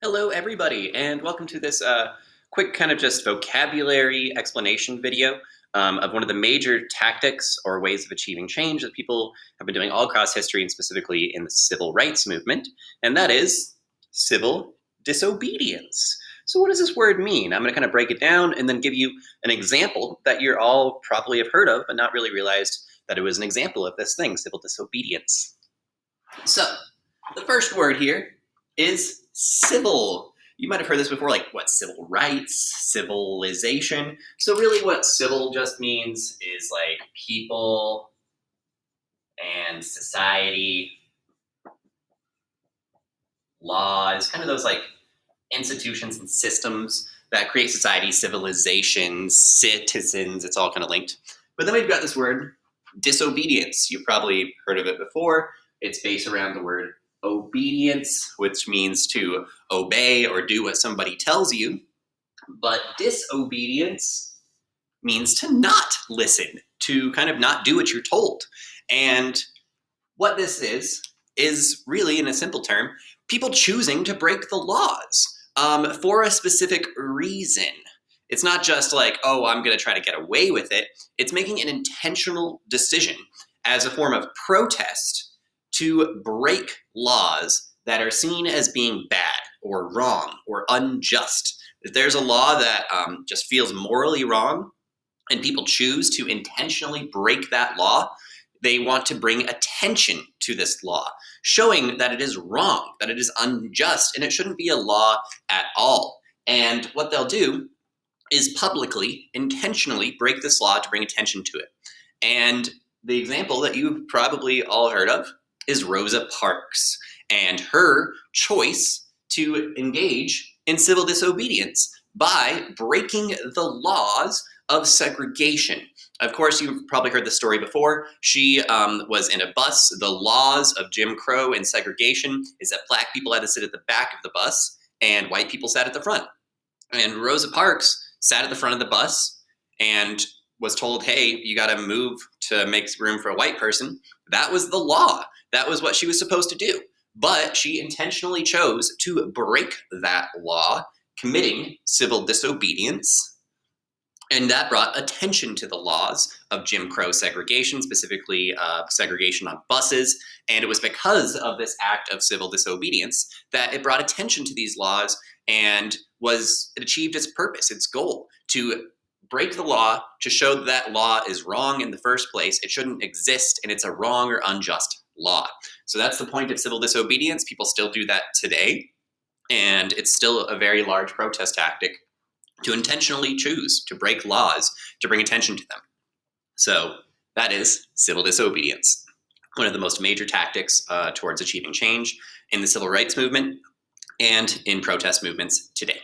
Hello, everybody, and welcome to this quick kind of just vocabulary explanation video of one of the major tactics or ways of achieving change that people have been doing all across history and specifically in the civil rights movement, and that is civil disobedience. So what does this word mean? I'm going to kind of break it down and then give you an example that you all probably have heard of but not really realized that it was an example of this thing, civil disobedience. So the first word here is civil. You might have heard this before, like what, civil rights, civilization. So really what civil just means is like people and society, laws, kind of those like institutions and systems that create society, civilizations, citizens, it's all kind of linked. But then we've got this word disobedience. You've probably heard of it before. It's based around the word obedience, which means to obey or do what somebody tells you. But disobedience means to not listen, to kind of not do what you're told. And what this is really, in a simple term, people choosing to break the laws for a specific reason. It's not just like, oh, I'm going to try to get away with it. It's making an intentional decision as a form of protest to break laws that are seen as being bad or wrong or unjust. If there's a law that just feels morally wrong and people choose to intentionally break that law, they want to bring attention to this law, showing that it is wrong, that it is unjust, and it shouldn't be a law at all. And what they'll do is publicly, intentionally break this law to bring attention to it. And the example that you've probably all heard of is Rosa Parks and her choice to engage in civil disobedience by breaking the laws of segregation. Of course, you've probably heard the story before. She was in a bus. The laws of Jim Crow and segregation is that black people had to sit at the back of the bus and white people sat at the front. And Rosa Parks sat at the front of the bus and was told, hey, you got to move to make room for a white person. That was the law. That was what she was supposed to do. But she intentionally chose to break that law, committing civil disobedience. And that brought attention to the laws of Jim Crow segregation, specifically segregation on buses. And it was because of this act of civil disobedience that it brought attention to these laws and it achieved its purpose, its goal, to break the law, to show that law is wrong in the first place. It shouldn't exist, and it's a wrong or unjust law. So that's the point of civil disobedience. People still do that today, and it's still a very large protest tactic to intentionally choose to break laws to bring attention to them. So that is civil disobedience, one of the most major tactics towards achieving change in the civil rights movement and in protest movements today.